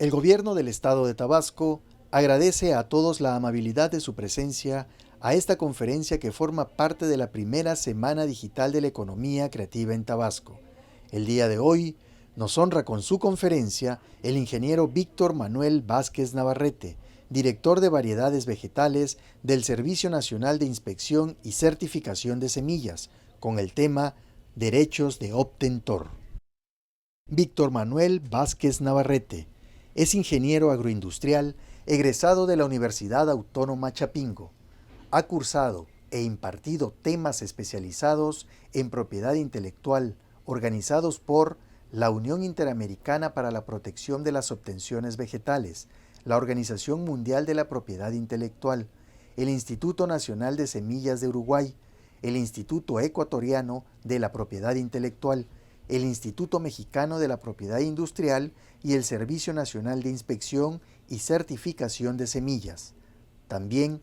El gobierno del estado de Tabasco agradece a todos la amabilidad de su presencia a esta conferencia que forma parte de la primera Semana Digital de la Economía Creativa en Tabasco. El día de hoy nos honra con su conferencia el ingeniero Víctor Manuel Vázquez Navarrete, director de variedades vegetales del Servicio Nacional de Inspección y Certificación de Semillas, con el tema Derechos de Obtentor. Víctor Manuel Vázquez Navarrete es ingeniero agroindustrial egresado de la Universidad Autónoma Chapingo. Ha cursado e impartido temas especializados en propiedad intelectual organizados por la Unión Interamericana para la Protección de las Obtenciones Vegetales, la Organización Mundial de la Propiedad Intelectual, el Instituto Nacional de Semillas de Uruguay, el Instituto Ecuatoriano de la Propiedad Intelectual, el Instituto Mexicano de la Propiedad Industrial y el Servicio Nacional de Inspección y Certificación de Semillas. También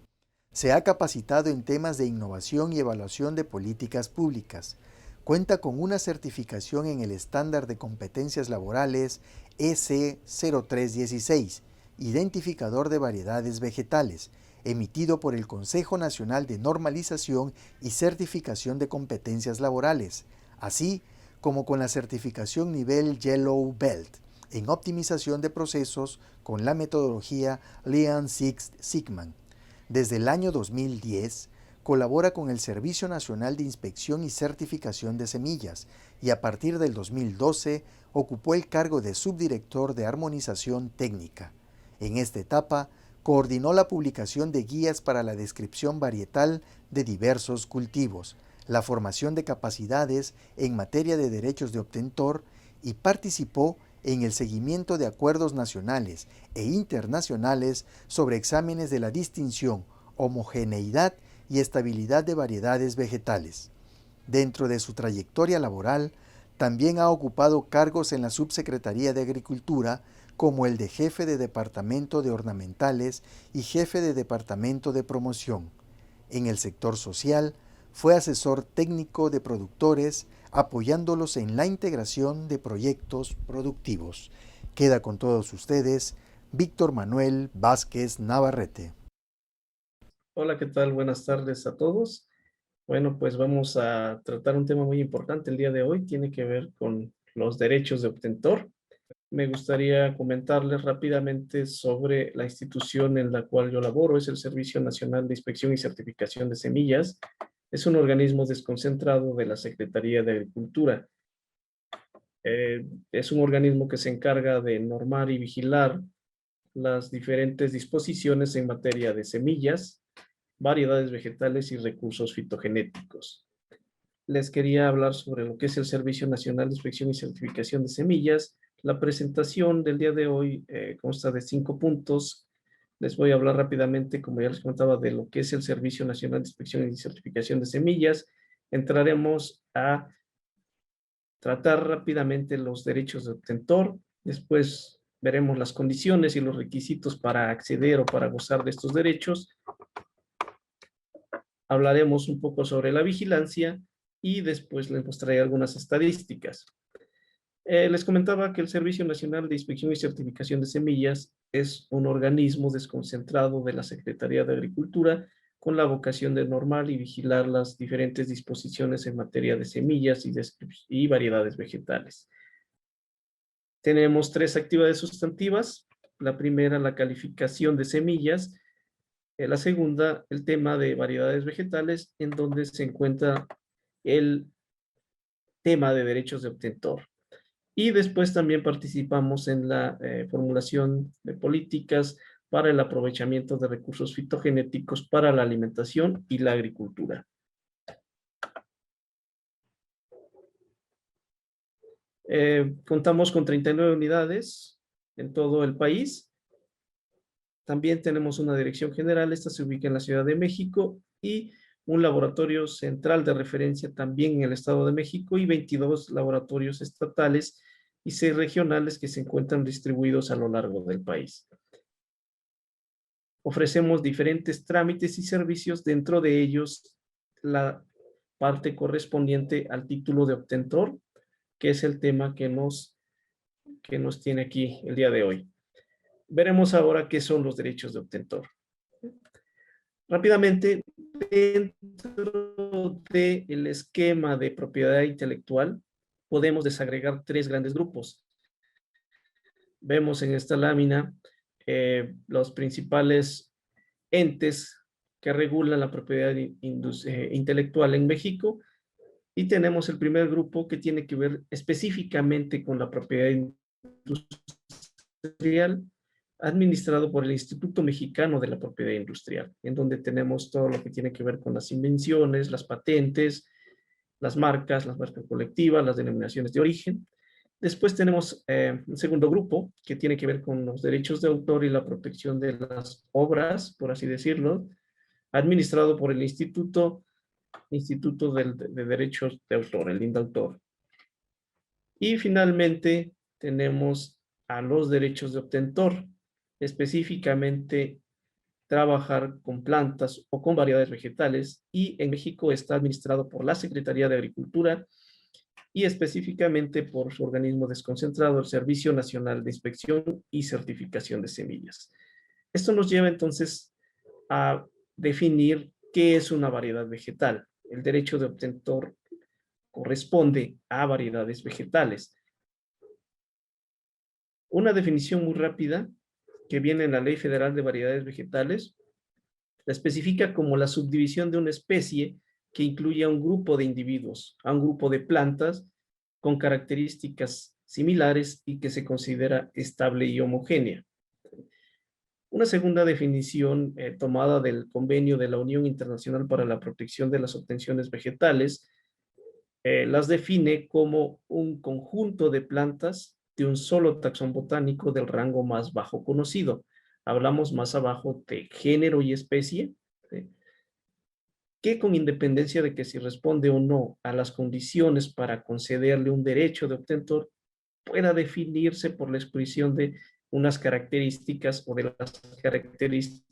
se ha capacitado en temas de innovación y evaluación de políticas públicas. Cuenta con una certificación en el estándar de competencias laborales EC0316, identificador de variedades vegetales, emitido por el Consejo Nacional de Normalización y Certificación de Competencias Laborales, así como con la certificación nivel Yellow Belt en optimización de procesos con la metodología Lean Six Sigma. Desde el año 2010, colabora con el Servicio Nacional de Inspección y Certificación de Semillas y a partir del 2012 ocupó el cargo de subdirector de Armonización Técnica. En esta etapa, coordinó la publicación de guías para la descripción varietal de diversos cultivos, la formación de capacidades en materia de derechos de obtentor y participó en el seguimiento de acuerdos nacionales e internacionales sobre exámenes de la distinción, homogeneidad y estabilidad de variedades vegetales. Dentro de su trayectoria laboral, también ha ocupado cargos en la Subsecretaría de Agricultura, como el de jefe de Departamento de Ornamentales y jefe de Departamento de Promoción. En el sector social, fue asesor técnico de productores, apoyándolos en la integración de proyectos productivos. Queda con todos ustedes Víctor Manuel Vázquez Navarrete. Hola, ¿qué tal? Buenas tardes a todos. Bueno, pues vamos a tratar un tema muy importante el día de hoy. Tiene que ver con los derechos de obtentor. Me gustaría comentarles rápidamente sobre la institución en la cual yo laboro. Es el Servicio Nacional de Inspección y Certificación de Semillas. Es un organismo desconcentrado de la Secretaría de Agricultura. Es un organismo que se encarga de normar y vigilar las diferentes disposiciones en materia de semillas, variedades vegetales y recursos fitogenéticos. Les quería hablar sobre lo que es el Servicio Nacional de Inspección y Certificación de Semillas. La presentación del día de hoy consta de 5 puntos. Les voy a hablar rápidamente, como ya les comentaba, de lo que es el Servicio Nacional de Inspección y Certificación de Semillas. Entraremos a tratar rápidamente los derechos de obtentor. Después veremos las condiciones y los requisitos para acceder o para gozar de estos derechos. Hablaremos un poco sobre la vigilancia y después les mostraré algunas estadísticas. Les comentaba que el Servicio Nacional de Inspección y Certificación de Semillas es un organismo desconcentrado de la Secretaría de Agricultura con la vocación de normar y vigilar las diferentes disposiciones en materia de semillas y variedades vegetales. Tenemos 3 actividades sustantivas. La primera, la calificación de semillas. La segunda, el tema de variedades vegetales, en donde se encuentra el tema de derechos de obtentor. Y después también participamos en la formulación de políticas para el aprovechamiento de recursos fitogenéticos para la alimentación y la agricultura. Contamos con 39 unidades en todo el país. También tenemos una dirección general, esta se ubica en la Ciudad de México, y un laboratorio central de referencia también en el Estado de México, y 22 laboratorios estatales y 6 regionales que se encuentran distribuidos a lo largo del país. Ofrecemos diferentes trámites y servicios, dentro de ellos la parte correspondiente al título de obtentor, que es el tema que nos tiene aquí el día de hoy. Veremos ahora qué son los derechos de obtentor. Rápidamente, dentro del esquema de propiedad intelectual, podemos desagregar tres grandes grupos. Vemos en esta lámina los principales entes que regulan la propiedad intelectual en México, y tenemos el primer grupo que tiene que ver específicamente con la propiedad industrial, administrado por el Instituto Mexicano de la Propiedad Industrial, en donde tenemos todo lo que tiene que ver con las invenciones, las patentes, las marcas colectivas, las denominaciones de origen. Después tenemos un segundo grupo que tiene que ver con los derechos de autor y la protección de las obras, por así decirlo, administrado por el Instituto de Derechos de Autor, el INDAUTOR. Y finalmente tenemos a los derechos de obtentor, específicamente trabajar con plantas o con variedades vegetales, y en México está administrado por la Secretaría de Agricultura y específicamente por su organismo desconcentrado, el Servicio Nacional de Inspección y Certificación de Semillas. Esto nos lleva entonces a definir qué es una variedad vegetal. El derecho de obtentor corresponde a variedades vegetales. Una definición muy rápida que viene en la Ley Federal de Variedades Vegetales la especifica como la subdivisión de una especie que incluye a un grupo de individuos, a un grupo de plantas con características similares y que se considera estable y homogénea. Una segunda definición tomada del Convenio de la Unión Internacional para la Protección de las Obtenciones Vegetales las define como un conjunto de plantas de un solo taxón botánico del rango más bajo conocido. Hablamos más abajo de género y especie, ¿sí? Que con independencia de que si responde o no a las condiciones para concederle un derecho de obtentor, pueda definirse por la exposición de unas características o de las características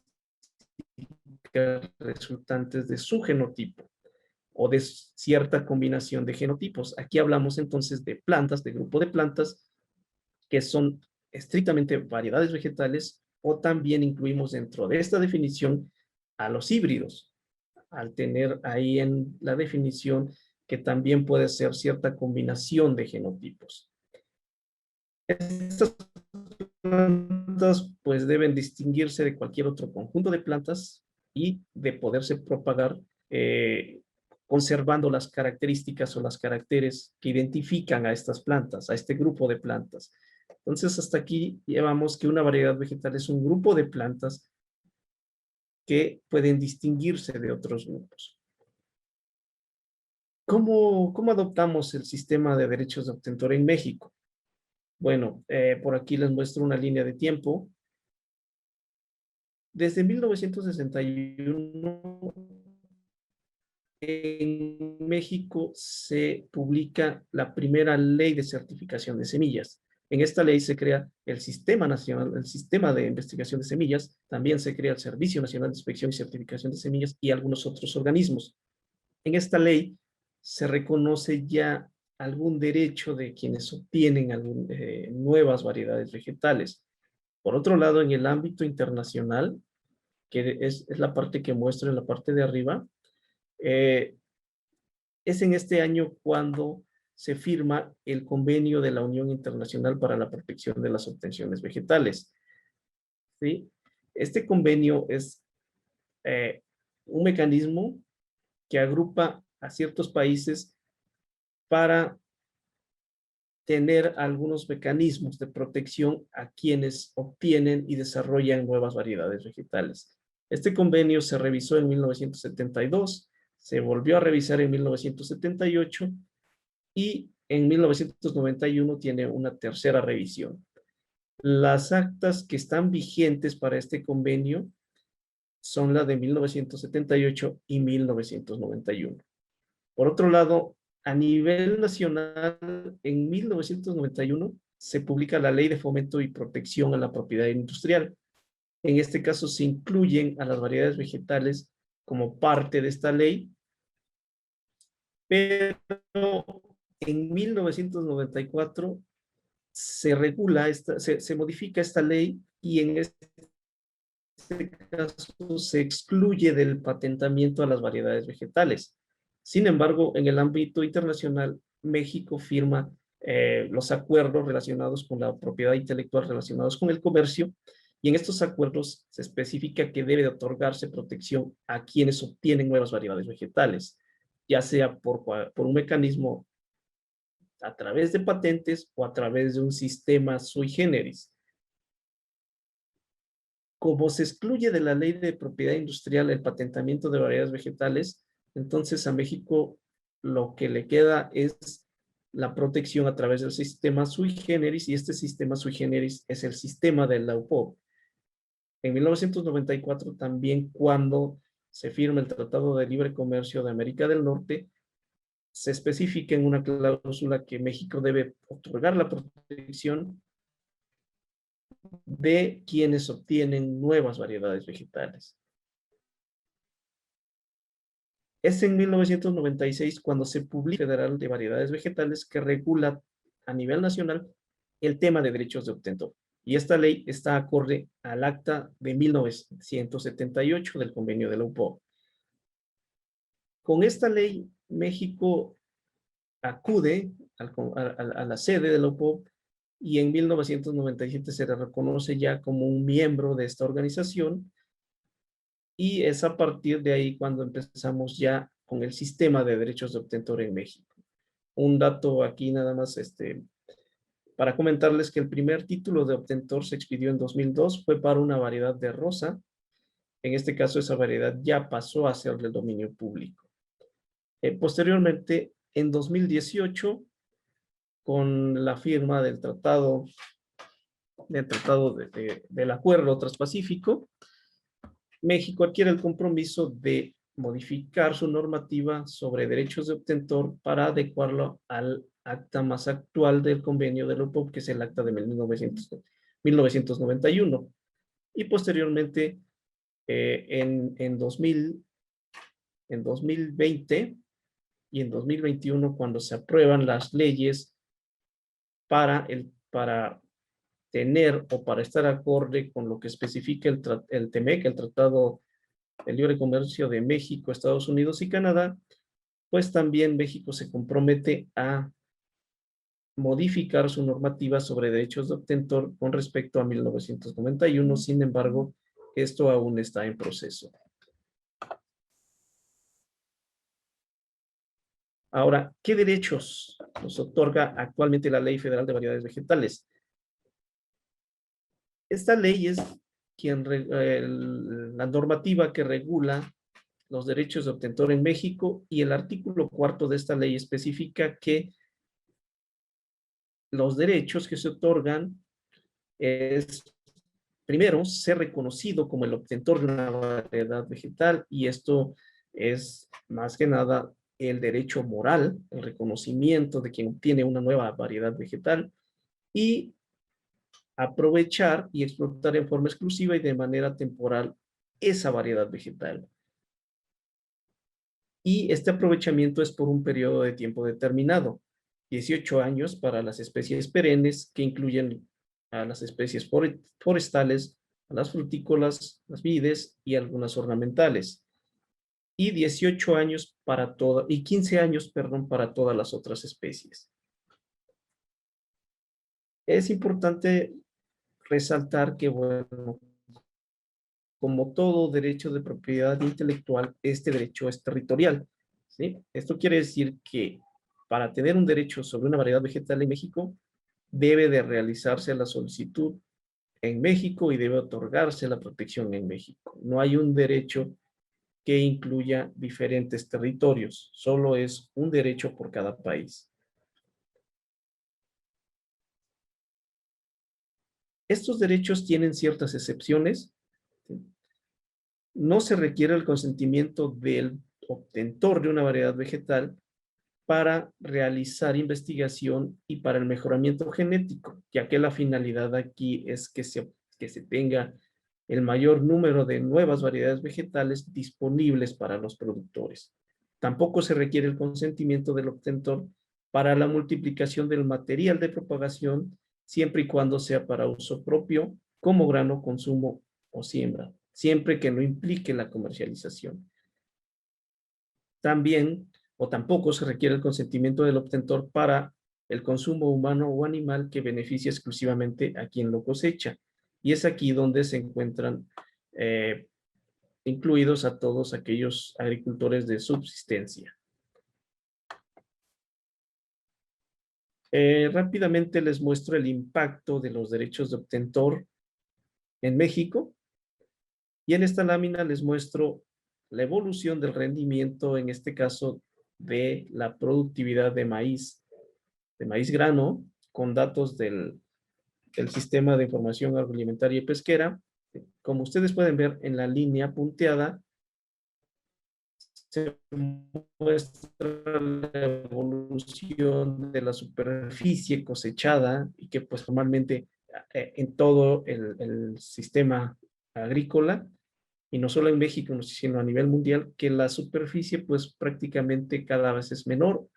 resultantes de su genotipo o de cierta combinación de genotipos. Aquí hablamos entonces de plantas, de grupo de plantas, que son estrictamente variedades vegetales, o también incluimos dentro de esta definición a los híbridos, al tener ahí en la definición que también puede ser cierta combinación de genotipos. Estas plantas pues deben distinguirse de cualquier otro conjunto de plantas y de poderse propagar conservando las características o las caracteres que identifican a estas plantas, a este grupo de plantas. Entonces, hasta aquí llevamos que una variedad vegetal es un grupo de plantas que pueden distinguirse de otros grupos. ¿Cómo adoptamos el sistema de derechos de obtentor en México? Bueno, por aquí les muestro una línea de tiempo. Desde 1961, en México se publica la primera ley de certificación de semillas. En esta ley se crea el Sistema Nacional, el Sistema de Investigación de Semillas, también se crea el Servicio Nacional de Inspección y Certificación de Semillas y algunos otros organismos. En esta ley se reconoce ya algún derecho de quienes obtienen nuevas variedades vegetales. Por otro lado, en el ámbito internacional, que es la parte que muestro en la parte de arriba, es en este año cuando se firma el convenio de la Unión Internacional para la Protección de las Obtenciones Vegetales. ¿Sí? Este convenio es un mecanismo que agrupa a ciertos países para tener algunos mecanismos de protección a quienes obtienen y desarrollan nuevas variedades vegetales. Este convenio se revisó en 1972, se volvió a revisar en 1978 y en 1991 tiene una tercera revisión. Las actas que están vigentes para este convenio son la de 1978 y 1991. Por otro lado, a nivel nacional, en 1991 se publica la Ley de Fomento y Protección a la Propiedad Industrial. En este caso se incluyen a las variedades vegetales como parte de esta ley, pero en 1994 se modifica esta ley y en este caso se excluye del patentamiento a las variedades vegetales. Sin embargo, en el ámbito internacional, México firma los acuerdos relacionados con la propiedad intelectual, relacionados con el comercio, y en estos acuerdos se especifica que debe de otorgarse protección a quienes obtienen nuevas variedades vegetales, ya sea por un mecanismo a través de patentes o a través de un sistema sui generis. Como se excluye de la ley de propiedad industrial el patentamiento de variedades vegetales, entonces a México lo que le queda es la protección a través del sistema sui generis, y este sistema sui generis es el sistema de la UPOV. En 1994 también, cuando se firma el Tratado de Libre Comercio de América del Norte, se especifica en una cláusula que México debe otorgar la protección de quienes obtienen nuevas variedades vegetales. Es en 1996 cuando se publica la Ley Federal de Variedades Vegetales, que regula a nivel nacional el tema de derechos de obtentor. Y esta ley está acorde al acta de 1978 del convenio de la UPOV. Con esta ley, México acude a la sede de la UPOV, y en 1997 se le reconoce ya como un miembro de esta organización, y es a partir de ahí cuando empezamos ya con el sistema de derechos de obtentor en México. Un dato aquí nada más para comentarles que el primer título de obtentor se expidió en 2002, fue para una variedad de rosa. En este caso esa variedad ya pasó a ser del dominio público. Posteriormente, en 2018, con la firma del del Acuerdo Transpacífico, México adquiere el compromiso de modificar su normativa sobre derechos de obtentor para adecuarlo al acta más actual del convenio de la UPOV, que es el acta de 1991. Y posteriormente, en 2020 y en 2021, cuando se aprueban las leyes para tener o para estar acorde con lo que especifica el TEMEC, el Tratado de Libre Comercio de México, Estados Unidos y Canadá, pues también México se compromete a modificar su normativa sobre derechos de obtentor con respecto a 1991. Sin embargo, esto aún está en proceso. Ahora, ¿qué derechos nos otorga actualmente la Ley Federal de Variedades Vegetales? Esta ley es la normativa que regula los derechos de obtentor en México, y el artículo 4 de esta ley especifica que los derechos que se otorgan es, primero, ser reconocido como el obtentor de una variedad vegetal, y esto es más que nada el derecho moral, el reconocimiento de quien obtiene una nueva variedad vegetal, y aprovechar y explotar en forma exclusiva y de manera temporal esa variedad vegetal. Y este aprovechamiento es por un periodo de tiempo determinado, 18 años para las especies perennes, que incluyen a las especies forestales, a las frutícolas, las vides y algunas ornamentales. Y 18 años y 15 años, perdón, para todas las otras especies. Es importante resaltar que, bueno, como todo derecho de propiedad intelectual, este derecho es territorial, ¿sí? Esto quiere decir que para tener un derecho sobre una variedad vegetal en México, debe de realizarse la solicitud en México y debe otorgarse la protección en México. No hay un derecho que incluya diferentes territorios, solo es un derecho por cada país. Estos derechos tienen ciertas excepciones. No se requiere el consentimiento del obtentor de una variedad vegetal para realizar investigación y para el mejoramiento genético, ya que la finalidad aquí es que se tenga el mayor número de nuevas variedades vegetales disponibles para los productores. Tampoco se requiere el consentimiento del obtentor para la multiplicación del material de propagación, siempre y cuando sea para uso propio como grano, consumo o siembra, siempre que no implique la comercialización. También o tampoco se requiere el consentimiento del obtentor para el consumo humano o animal que beneficia exclusivamente a quien lo cosecha. Y es aquí donde se encuentran incluidos a todos aquellos agricultores de subsistencia. Rápidamente les muestro el impacto de los derechos de obtentor en México. Y en esta lámina les muestro la evolución del rendimiento, en este caso de la productividad de maíz grano, con datos del Sistema de Información Agroalimentaria y Pesquera. Como ustedes pueden ver en la línea punteada, se muestra la evolución de la superficie cosechada y que pues normalmente en todo el sistema agrícola, y no solo en México, sino a nivel mundial, que la superficie pues prácticamente cada vez es menor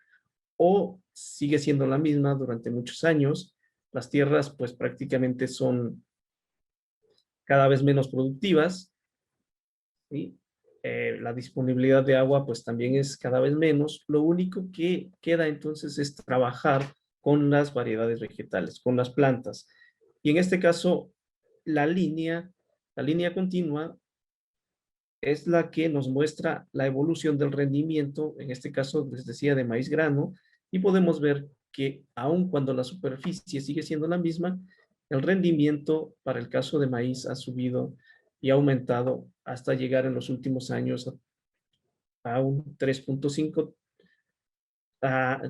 o sigue siendo la misma durante muchos años. Las tierras pues prácticamente son cada vez menos productivas, ¿sí? La disponibilidad de agua pues también es cada vez menos. Lo único que queda entonces es trabajar con las variedades vegetales, con las plantas. Y en este caso, la línea continua es la que nos muestra la evolución del rendimiento, en este caso les decía de maíz grano, y podemos ver que aun cuando la superficie sigue siendo la misma, el rendimiento para el caso de maíz ha subido y ha aumentado hasta llegar en los últimos años a un 3.5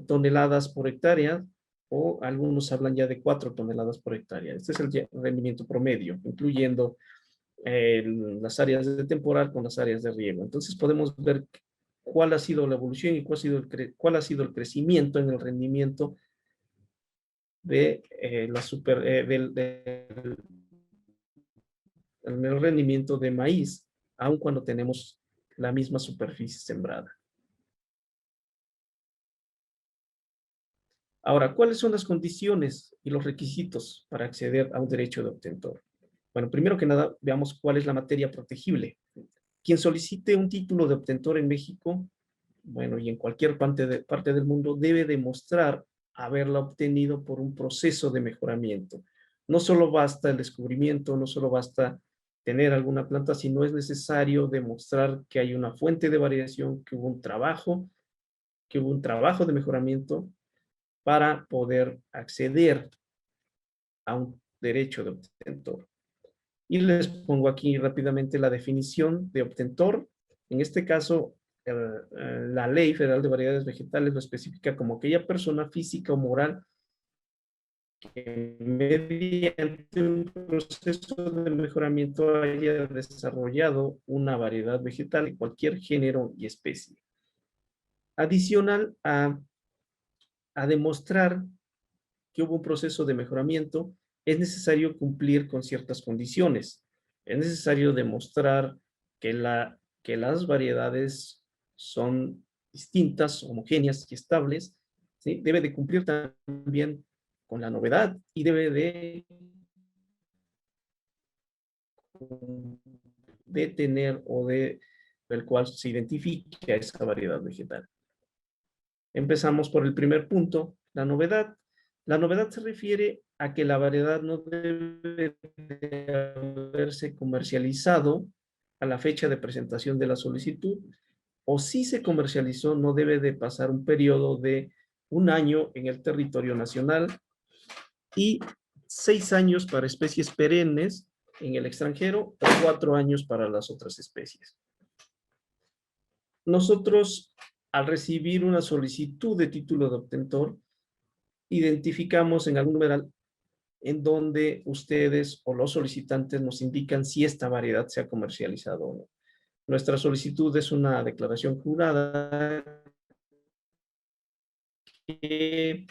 toneladas por hectárea, o algunos hablan ya de 4 toneladas por hectárea. Este es el rendimiento promedio, incluyendo las áreas de temporal con las áreas de riego. Entonces podemos ver cuál ha sido la evolución y cuál ha sido el crecimiento en el rendimiento de el rendimiento de maíz, aun cuando tenemos la misma superficie sembrada. Ahora, ¿cuáles son las condiciones y los requisitos para acceder a un derecho de obtentor? Bueno, primero que nada, veamos cuál es la materia protegible. Quien solicite un título de obtentor en México, bueno, y en cualquier parte del mundo, debe demostrar haberla obtenido por un proceso de mejoramiento. No solo basta el descubrimiento, no solo basta tener alguna planta, sino es necesario demostrar que hay una fuente de variación, que hubo un trabajo de mejoramiento para poder acceder a un derecho de obtentor. Y les pongo aquí rápidamente la definición de obtentor. En este caso, la Ley Federal de Variedades Vegetales lo especifica como aquella persona física o moral que mediante un proceso de mejoramiento haya desarrollado una variedad vegetal de cualquier género y especie. Adicional a demostrar que hubo un proceso de mejoramiento, es necesario cumplir con ciertas condiciones. Es necesario demostrar que las variedades son distintas, homogéneas y estables, ¿sí? Debe de cumplir también con la novedad y debe de tener del cual se identifique a esa variedad vegetal. Empezamos por el primer punto, la novedad. La novedad se refiere a que la variedad no debe de haberse comercializado a la fecha de presentación de la solicitud, o si se comercializó, no debe de pasar un periodo de 1 año en el territorio nacional y 6 años para especies perennes en el extranjero o 4 años para las otras especies. Nosotros, al recibir una solicitud de título de obtentor, identificamos en algún numeral en donde ustedes o los solicitantes nos indican si esta variedad se ha comercializado o no. Nuestra solicitud es una declaración jurada que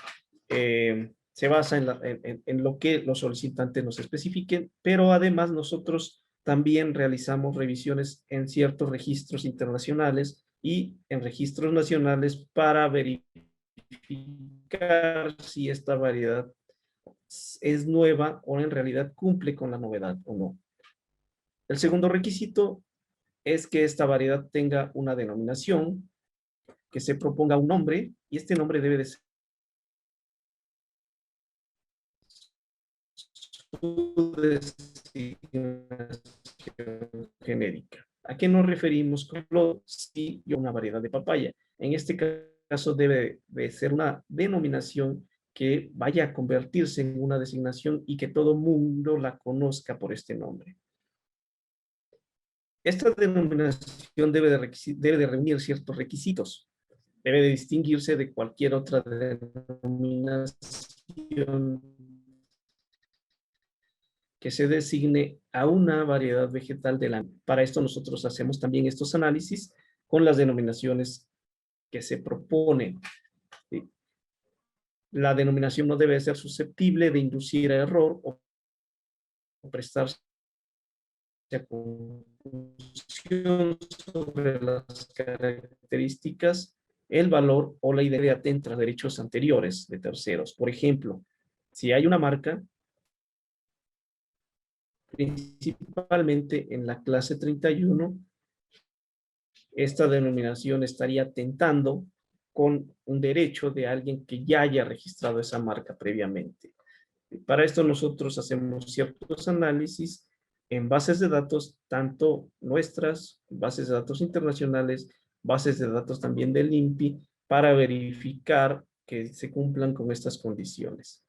se basa en lo que los solicitantes nos especifiquen, pero además nosotros también realizamos revisiones en ciertos registros internacionales y en registros nacionales para verificar si esta variedad es nueva o en realidad cumple con la novedad o no. El segundo requisito es que esta variedad tenga una denominación, que se proponga un nombre, y este nombre debe de ser su designación genérica. ¿A qué nos referimos con lo sí y una variedad de papaya? En este caso debe de ser una denominación que vaya a convertirse en una designación y que todo mundo la conozca por este nombre. Esta denominación debe de reunir ciertos requisitos. Debe de distinguirse de cualquier otra denominación que se designe a una variedad vegetal del año. Para esto nosotros hacemos también estos análisis con las denominaciones que se proponen. ¿Sí? La denominación no debe ser susceptible de inducir a error o prestarse a confusión sobre las características, el valor o la idea atenta a derechos anteriores de terceros. Por ejemplo, si hay una marca, principalmente en la clase 31, esta denominación estaría atentando con un derecho de alguien que ya haya registrado esa marca previamente. Para esto nosotros hacemos ciertos análisis en bases de datos, tanto nuestras, bases de datos internacionales, bases de datos también del INPI, para verificar que se cumplan con estas condiciones.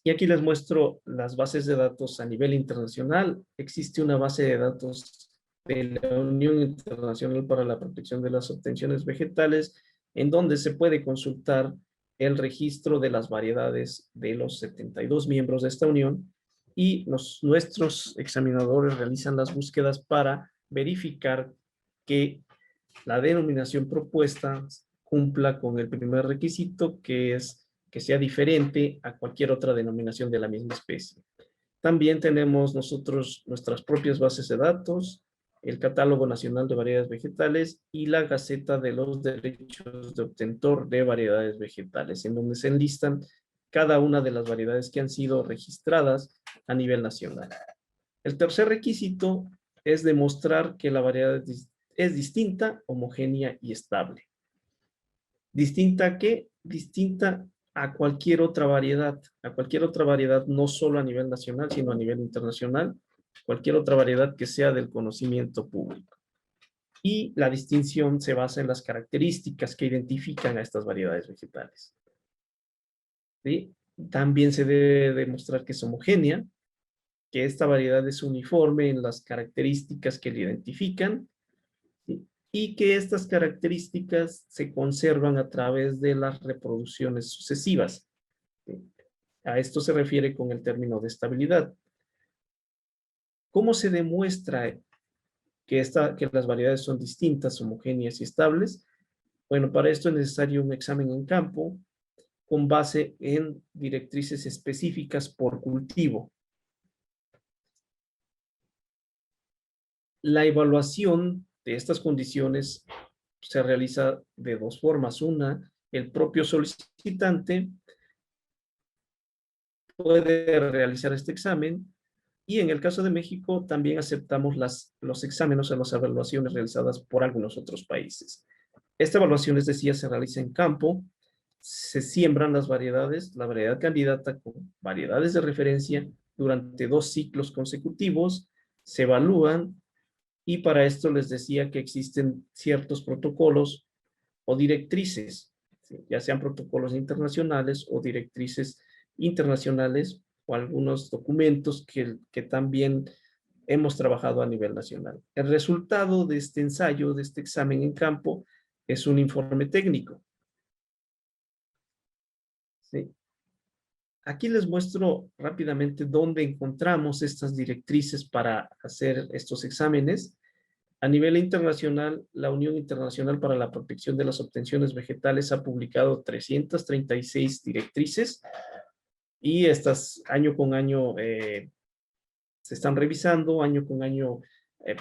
Y aquí les muestro las bases de datos a nivel internacional. Existe una base de datos de la Unión Internacional para la Protección de las Obtenciones Vegetales, en donde se puede consultar el registro de las variedades de los 72 miembros de esta unión, y nuestros examinadores realizan las búsquedas para verificar que la denominación propuesta cumpla con el primer requisito, que es que sea diferente a cualquier otra denominación de la misma especie. También tenemos nosotros nuestras propias bases de datos, el Catálogo Nacional de Variedades Vegetales y la Gaceta de los Derechos de Obtentor de Variedades Vegetales, en donde se enlistan cada una de las variedades que han sido registradas a nivel nacional. El tercer requisito es demostrar que la variedad es distinta, homogénea y estable. ¿Distinta a qué? Distinta a cualquier otra variedad, no solo a nivel nacional, sino a nivel internacional, cualquier otra variedad que sea del conocimiento público. Y la distinción se basa en las características que identifican a estas variedades vegetales. ¿Sí? También se debe demostrar que es homogénea, que esta variedad es uniforme en las características que le identifican, ¿sí? Y que estas características se conservan a través de las reproducciones sucesivas. ¿Sí? A esto se refiere con el término de estabilidad. ¿Cómo se demuestra que las variedades son distintas, homogéneas y estables? Bueno, para esto es necesario un examen en campo con base en directrices específicas por cultivo. La evaluación de estas condiciones se realiza de dos formas. Una, el propio solicitante puede realizar este examen, y en el caso de México también aceptamos los exámenes o las evaluaciones realizadas por algunos otros países. Esta evaluación, les decía, se realiza en campo, se siembran las variedades, la variedad candidata con variedades de referencia durante 2 ciclos consecutivos, se evalúan, y para esto les decía que existen ciertos protocolos o directrices, ¿sí? Ya sean protocolos internacionales o directrices internacionales, o algunos documentos que también hemos trabajado a nivel nacional. El resultado de este ensayo, de este examen en campo, es un informe técnico. ¿Sí? Aquí les muestro rápidamente dónde encontramos estas directrices para hacer estos exámenes. A nivel internacional, la Unión Internacional para la Protección de las Obtenciones Vegetales ha publicado 336 directrices, y estas año con año se están revisando, año con año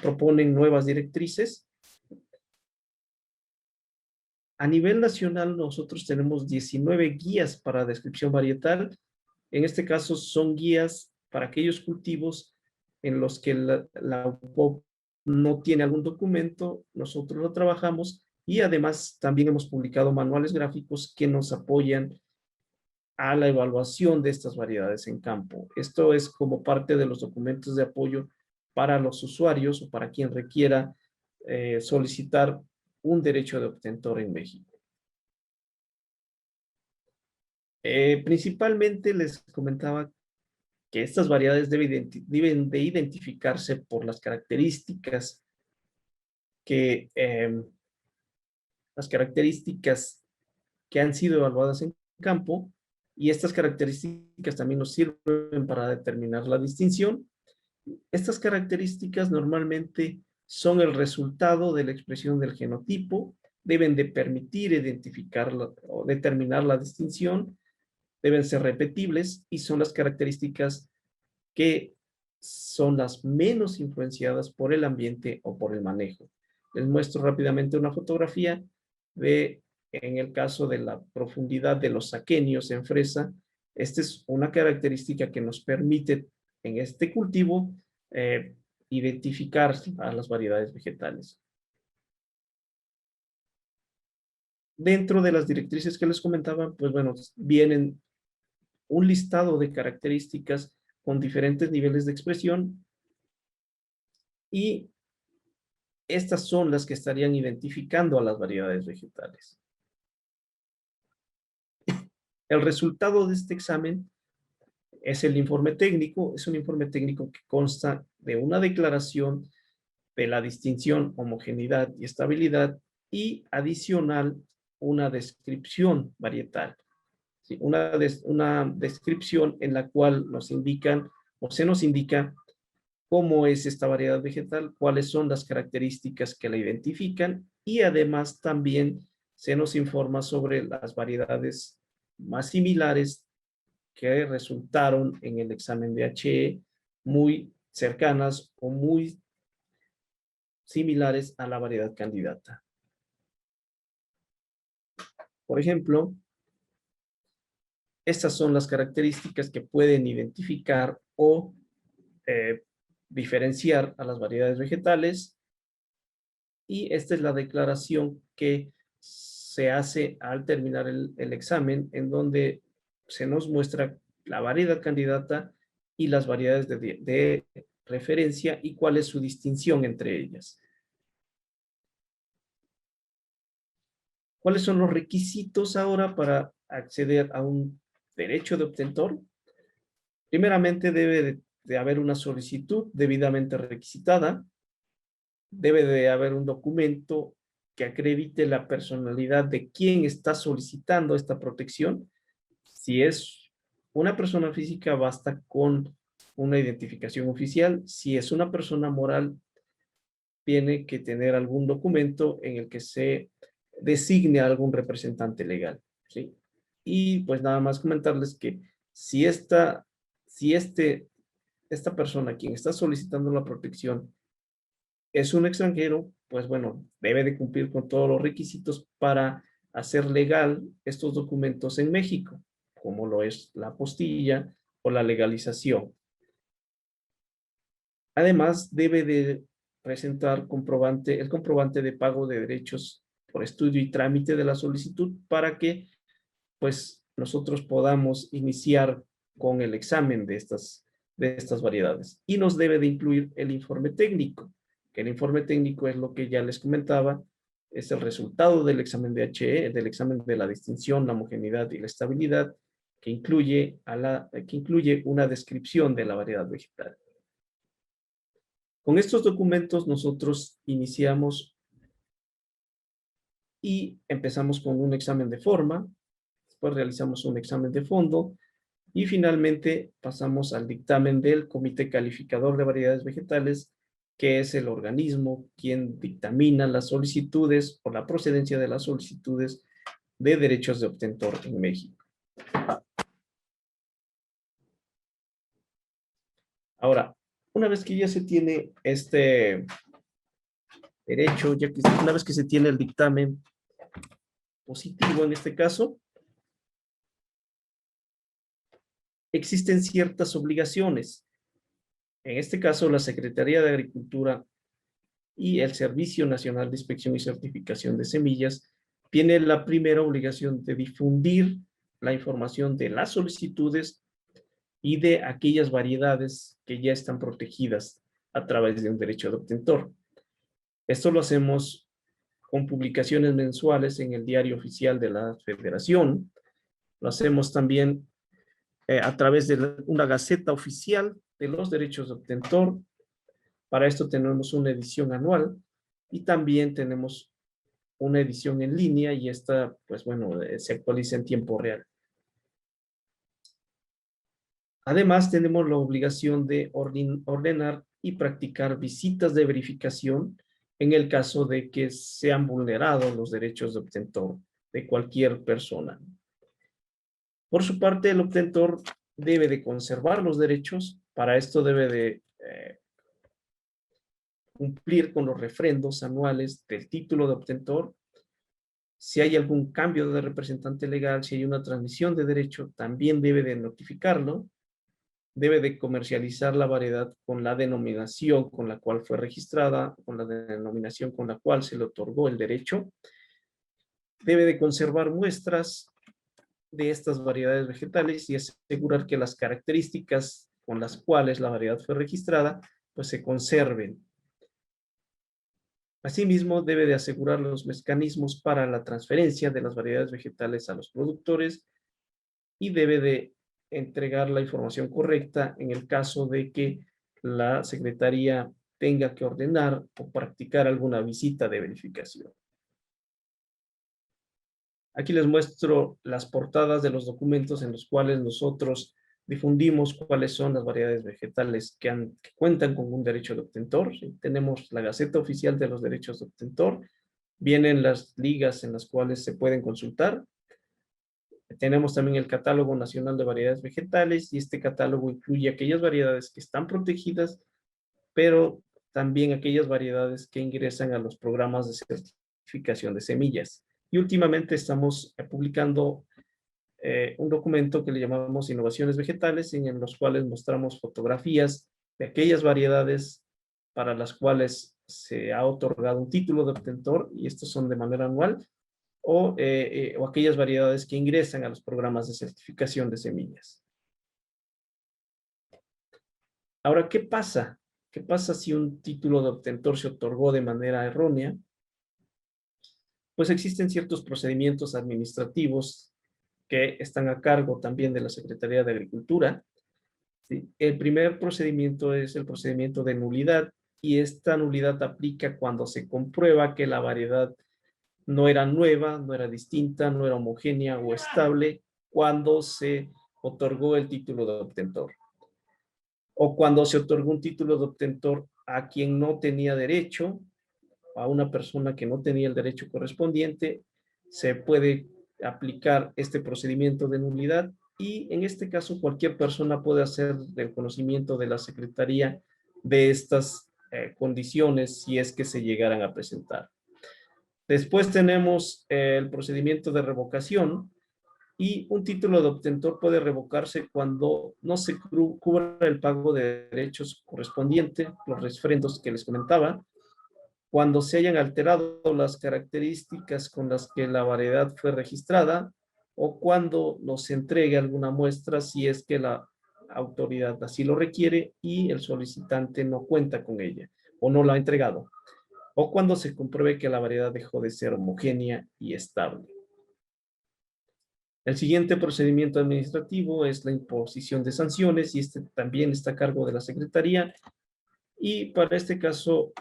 proponen nuevas directrices. A nivel nacional nosotros tenemos 19 guías para descripción varietal. En este caso son guías para aquellos cultivos en los que la UPOP no tiene algún documento, nosotros lo trabajamos y además también hemos publicado manuales gráficos que nos apoyan a la evaluación de estas variedades en campo. Esto es como parte de los documentos de apoyo para los usuarios o para quien requiera solicitar un derecho de obtentor en México. Principalmente les comentaba que estas variedades deben de identificarse por las características que han sido evaluadas en campo, y estas características también nos sirven para determinar la distinción. Estas características normalmente son el resultado de la expresión del genotipo, deben de permitir identificar o determinar la distinción, deben ser repetibles y son las características que son las menos influenciadas por el ambiente o por el manejo. Les muestro rápidamente una fotografía en el caso de la profundidad de los aquenios en fresa. Esta es una característica que nos permite en este cultivo identificar a las variedades vegetales. Dentro de las directrices que les comentaba, pues bueno, vienen un listado de características con diferentes niveles de expresión y estas son las que estarían identificando a las variedades vegetales. El resultado de este examen es el informe técnico. Es un informe técnico que consta de una declaración de la distinción, homogeneidad y estabilidad y adicional una descripción varietal. ¿Sí? Una descripción en la cual nos indican o se nos indica cómo es esta variedad vegetal, cuáles son las características que la identifican y además también se nos informa sobre las variedades más similares que resultaron en el examen de HE, muy cercanas o muy similares a la variedad candidata. Por ejemplo, estas son las características que pueden identificar o diferenciar a las variedades vegetales, y esta es la declaración que se hace al terminar el examen, en donde se nos muestra la variedad candidata y las variedades de referencia y cuál es su distinción entre ellas. ¿Cuáles son los requisitos ahora para acceder a un derecho de obtentor? Primeramente debe de haber una solicitud debidamente requisitada, debe de haber un documento que acredite la personalidad de quien está solicitando esta protección. Si es una persona física, basta con una identificación oficial. Si es una persona moral, tiene que tener algún documento en el que se designe a algún representante legal, ¿sí? Y pues nada más comentarles que si esta persona quien está solicitando la protección es un extranjero, pues bueno, debe de cumplir con todos los requisitos para hacer legal estos documentos en México, como lo es la apostilla o la legalización. Además, debe de presentar el comprobante de pago de derechos por estudio y trámite de la solicitud para que pues nosotros podamos iniciar con el examen de estas variedades. Y nos debe de incluir el informe técnico, que el informe técnico es lo que ya les comentaba, es el resultado del examen de HE, del examen de la distinción, la homogeneidad y la estabilidad, que incluye una descripción de la variedad vegetal. Con estos documentos nosotros iniciamos y empezamos con un examen de forma, después realizamos un examen de fondo y finalmente pasamos al dictamen del Comité Calificador de Variedades Vegetales, que es el organismo quien dictamina las solicitudes o la procedencia de las solicitudes de derechos de obtentor en México. Ahora, una vez que ya se tiene este derecho, una vez que se tiene el dictamen positivo en este caso, existen ciertas obligaciones. En este caso, la Secretaría de Agricultura y el Servicio Nacional de Inspección y Certificación de Semillas tiene la primera obligación de difundir la información de las solicitudes y de aquellas variedades que ya están protegidas a través de un derecho de obtentor. Esto lo hacemos con publicaciones mensuales en el Diario Oficial de la Federación. Lo hacemos también a través de una Gaceta Oficial de los Derechos de Obtentor. Para esto tenemos una edición anual y también tenemos una edición en línea y esta, pues bueno, se actualiza en tiempo real. Además, tenemos la obligación de ordenar y practicar visitas de verificación en el caso de que sean vulnerados los derechos de obtentor de cualquier persona. Por su parte, el obtentor debe de conservar los derechos. Para esto debe de cumplir con los refrendos anuales del título de obtentor. Si hay algún cambio de representante legal, si hay una transmisión de derecho, también debe de notificarlo. Debe de comercializar la variedad con la denominación con la cual fue registrada, con la denominación con la cual se le otorgó el derecho. Debe de conservar muestras de estas variedades vegetales y asegurar que las características con las cuales la variedad fue registrada, pues se conserven. Asimismo, debe de asegurar los mecanismos para la transferencia de las variedades vegetales a los productores y debe de entregar la información correcta en el caso de que la Secretaría tenga que ordenar o practicar alguna visita de verificación. Aquí les muestro las portadas de los documentos en los cuales nosotros difundimos cuáles son las variedades vegetales que cuentan con un derecho de obtentor. Tenemos la Gaceta Oficial de los Derechos de Obtentor, vienen las ligas en las cuales se pueden consultar. Tenemos también el Catálogo Nacional de Variedades Vegetales y este catálogo incluye aquellas variedades que están protegidas, pero también aquellas variedades que ingresan a los programas de certificación de semillas. Y últimamente estamos publicando un documento que le llamamos Innovaciones Vegetales, en los cuales mostramos fotografías de aquellas variedades para las cuales se ha otorgado un título de obtentor, y estos son de manera anual, o aquellas variedades que ingresan a los programas de certificación de semillas. Ahora, ¿qué pasa? ¿Qué pasa si un título de obtentor se otorgó de manera errónea? Pues existen ciertos procedimientos administrativos que están a cargo también de la Secretaría de Agricultura. ¿Sí? El primer procedimiento es el procedimiento de nulidad, y esta nulidad aplica cuando se comprueba que la variedad no era nueva, no era distinta, no era homogénea o estable cuando se otorgó el título de obtentor. O cuando se otorgó un título de obtentor a quien no tenía derecho, a una persona que no tenía el derecho correspondiente, se puede aplicar este procedimiento de nulidad, y en este caso cualquier persona puede hacer del conocimiento de la Secretaría de estas condiciones si es que se llegaran a presentar. Después tenemos el procedimiento de revocación, y un título de obtentor puede revocarse cuando no se cubra el pago de derechos correspondiente, los refrendos que les comentaba, cuando se hayan alterado las características con las que la variedad fue registrada, o cuando nos entregue alguna muestra si es que la autoridad así lo requiere y el solicitante no cuenta con ella o no la ha entregado, o cuando se compruebe que la variedad dejó de ser homogénea y estable. El siguiente procedimiento administrativo es la imposición de sanciones, y este también está a cargo de la Secretaría, y para este caso,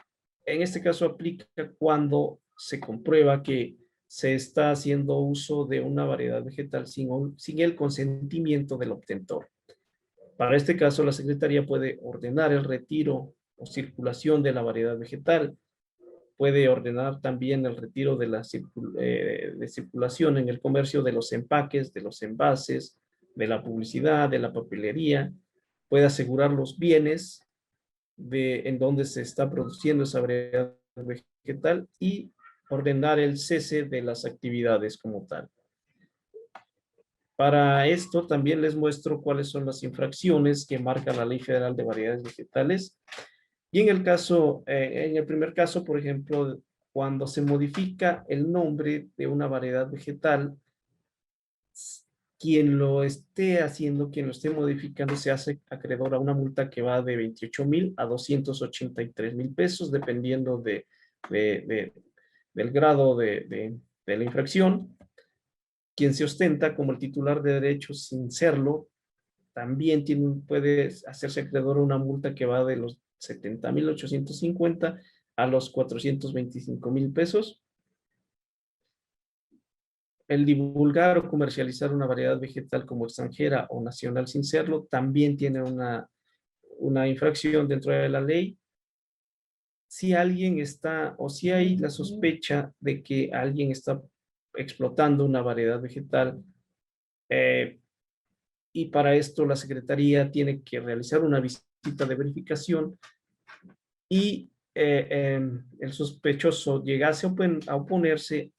en este caso aplica cuando se comprueba que se está haciendo uso de una variedad vegetal sin el consentimiento del obtentor. Para este caso, la Secretaría puede ordenar el retiro o circulación de la variedad vegetal, puede ordenar también el retiro de la circulación en el comercio de los empaques, de los envases, de la publicidad, de la papelería, puede asegurar los bienes en donde se está produciendo esa variedad vegetal y ordenar el cese de las actividades como tal. Para esto también les muestro cuáles son las infracciones que marca la Ley Federal de Variedades Vegetales. Y en el primer caso, por ejemplo, cuando se modifica el nombre de una variedad vegetal, quien lo esté haciendo, quien lo esté modificando, se hace acreedor a una multa que va de 28,000 a 283,000 pesos, dependiendo de- del grado de la infracción. Quien se ostenta como el titular de derechos sin serlo, también puede hacerse acreedor a una multa que va de los 70,850 a los 425,000 pesos. El divulgar o comercializar una variedad vegetal como extranjera o nacional sin serlo también tiene una infracción dentro de la ley. Si alguien está, o si hay la sospecha de que alguien está explotando una variedad vegetal, eh, y para esto la Secretaría tiene que realizar una visita de verificación y el sospechoso llegase a oponerse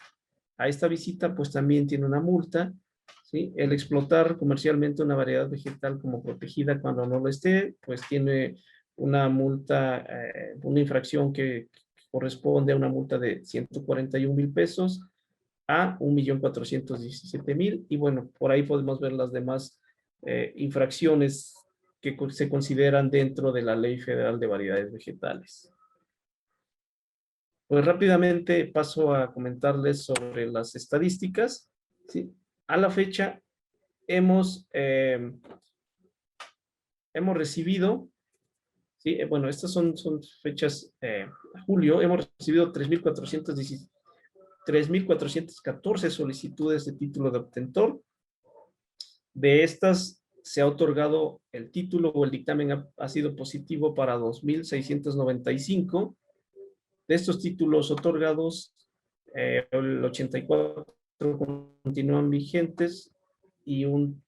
a esta visita, pues también tiene una multa, ¿sí? El explotar comercialmente una variedad vegetal como protegida cuando no lo esté, pues tiene una multa, una infracción que corresponde a una multa de 141,000 pesos a 1,417,000. Y bueno, por ahí podemos ver las demás infracciones que se consideran dentro de la Ley Federal de Variedades Vegetales. Pues rápidamente paso a comentarles sobre las estadísticas. ¿Sí? A la fecha hemos recibido, ¿sí? Bueno, estas son fechas, julio, hemos recibido 3,414 solicitudes de título de obtentor. De estas se ha otorgado el título o el dictamen ha sido positivo para 2,695. De estos títulos otorgados, el 84 continúan vigentes y un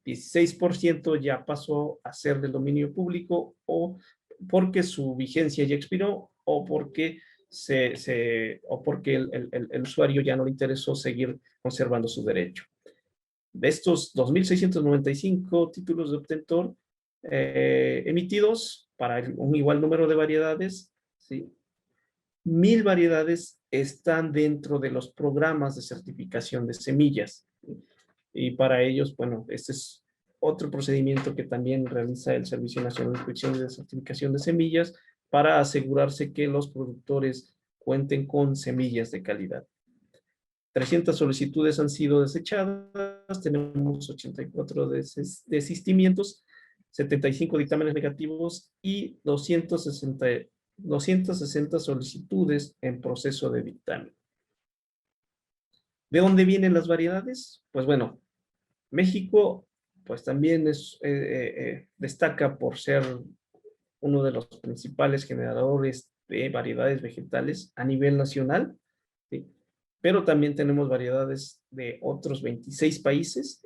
16% ya pasó a ser del dominio público, o porque su vigencia ya expiró, o porque, o porque el usuario ya no le interesó seguir conservando su derecho. De estos 2,695 títulos de obtentor emitidos para un igual número de variedades, ¿sí? 1,000 variedades están dentro de los programas de certificación de semillas. Y para ellos, bueno, este es otro procedimiento que también realiza el Servicio Nacional de Inspección y de Certificación de Semillas para asegurarse que los productores cuenten con semillas de calidad. 300 solicitudes han sido desechadas, tenemos 84 desistimientos, 75 dictámenes negativos y 260 solicitudes en proceso de dictamen. ¿De dónde vienen las variedades? Pues bueno, México pues también destaca por ser uno de los principales generadores de variedades vegetales a nivel nacional, ¿sí? Pero también tenemos variedades de otros 26 países.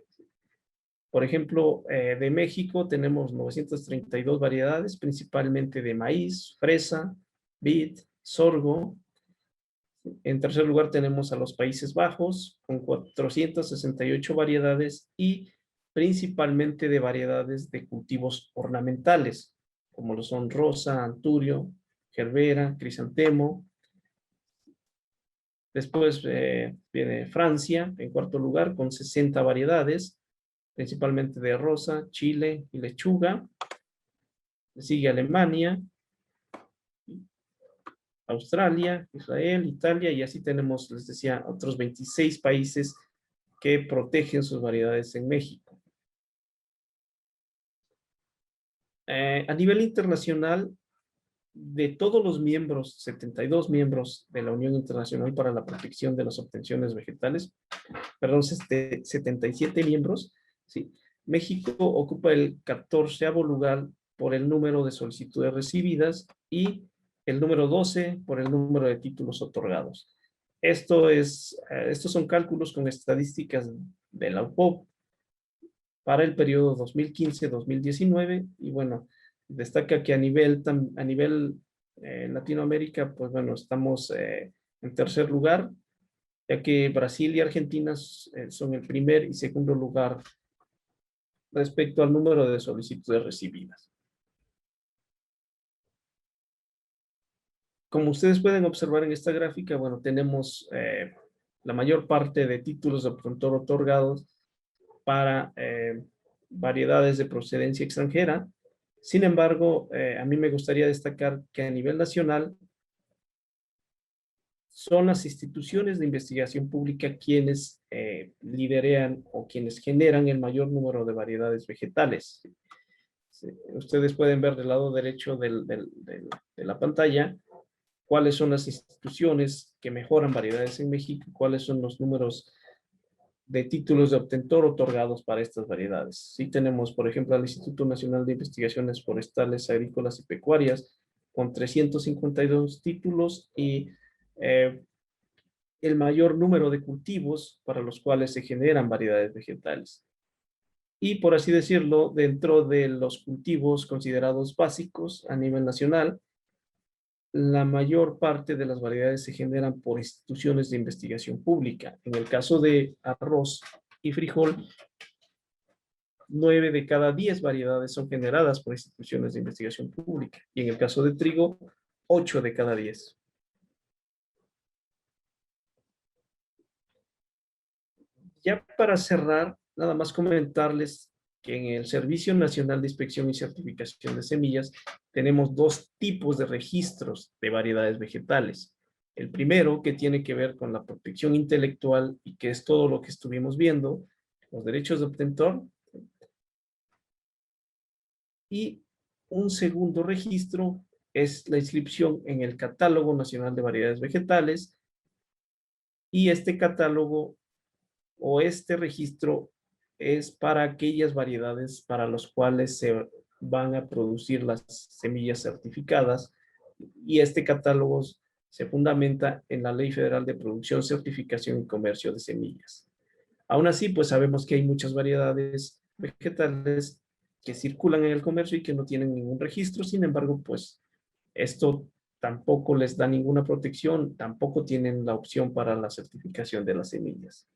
Por ejemplo, de México tenemos 932 variedades, principalmente de maíz, fresa, vid, sorgo. En tercer lugar tenemos a los Países Bajos con 468 variedades y principalmente de variedades de cultivos ornamentales, como lo son rosa, anturio, gerbera, crisantemo. Después viene Francia en cuarto lugar con 60 variedades, principalmente de rosa, chile y lechuga. Sigue Alemania, Australia, Israel, Italia, y así tenemos, les decía, otros 26 países que protegen sus variedades en México. A nivel internacional, de todos los miembros, 72 miembros de la Unión Internacional para la Protección de las Obtenciones Vegetales, perdón, 77 miembros, ¿sí? México ocupa el 14º lugar por el número de solicitudes recibidas y el número 12 por el número de títulos otorgados. Estos son cálculos con estadísticas de la UPOP para el periodo 2015-2019, y bueno, destaca que a nivel Latinoamérica, pues bueno, estamos en tercer lugar, ya que Brasil y Argentina son el primer y segundo lugar respecto al número de solicitudes recibidas. Como ustedes pueden observar en esta gráfica, bueno, tenemos la mayor parte de títulos de obtentor otorgados para variedades de procedencia extranjera. Sin embargo, a mí me gustaría destacar que a nivel nacional son las instituciones de investigación pública quienes liderean o quienes generan el mayor número de variedades vegetales. Sí, ustedes pueden ver del lado derecho de la pantalla cuáles son las instituciones que mejoran variedades en México, cuáles son los números de títulos de obtentor otorgados para estas variedades. Sí tenemos, por ejemplo, al Instituto Nacional de Investigaciones Forestales, Agrícolas y Pecuarias, con 352 títulos y el mayor número de cultivos para los cuales se generan variedades vegetales. Y por así decirlo, dentro de los cultivos considerados básicos a nivel nacional, la mayor parte de las variedades se generan por instituciones de investigación pública. En el caso de arroz y frijol, 9 de cada 10 variedades son generadas por instituciones de investigación pública. Y en el caso de trigo, 8 de cada 10. Ya para cerrar, nada más comentarles que en el Servicio Nacional de Inspección y Certificación de Semillas tenemos dos tipos de registros de variedades vegetales. El primero, que tiene que ver con la protección intelectual y que es todo lo que estuvimos viendo, los derechos de obtentor. Y un segundo registro es la inscripción en el Catálogo Nacional de Variedades Vegetales, y este catálogo o este registro es para aquellas variedades para las cuales se van a producir las semillas certificadas, y este catálogo se fundamenta en la Ley Federal de Producción, Certificación y Comercio de Semillas. Aún así, pues sabemos que hay muchas variedades vegetales que circulan en el comercio y que no tienen ningún registro. Sin embargo, pues esto tampoco les da ninguna protección, tampoco tienen la opción para la certificación de las semillas.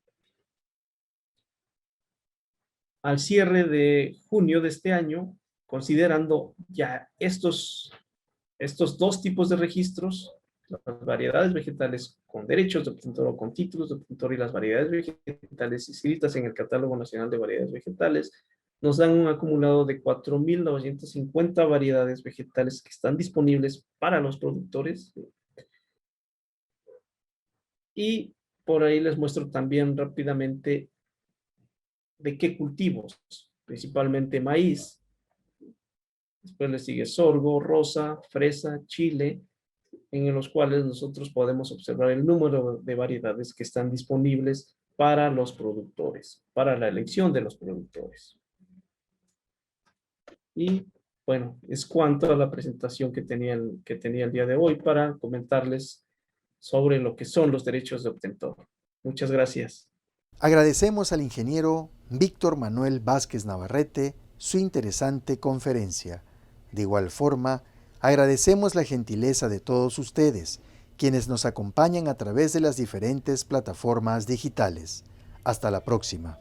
Al cierre de junio de este año, considerando ya estos dos tipos de registros, las variedades vegetales con derechos de obtentor o con títulos de obtentor y las variedades vegetales inscritas en el Catálogo Nacional de Variedades Vegetales, nos dan un acumulado de 4.950 variedades vegetales que están disponibles para los productores. Y por ahí les muestro también rápidamente de qué cultivos, principalmente maíz. Después le sigue sorgo, rosa, fresa, chile, en los cuales nosotros podemos observar el número de variedades que están disponibles para los productores, para la elección de los productores. Y bueno, es cuanto a la presentación que tenía el día de hoy para comentarles sobre lo que son los derechos de obtentor. Muchas gracias. Agradecemos al ingeniero Víctor Manuel Vázquez Navarrete su interesante conferencia. De igual forma, agradecemos la gentileza de todos ustedes, quienes nos acompañan a través de las diferentes plataformas digitales. Hasta la próxima.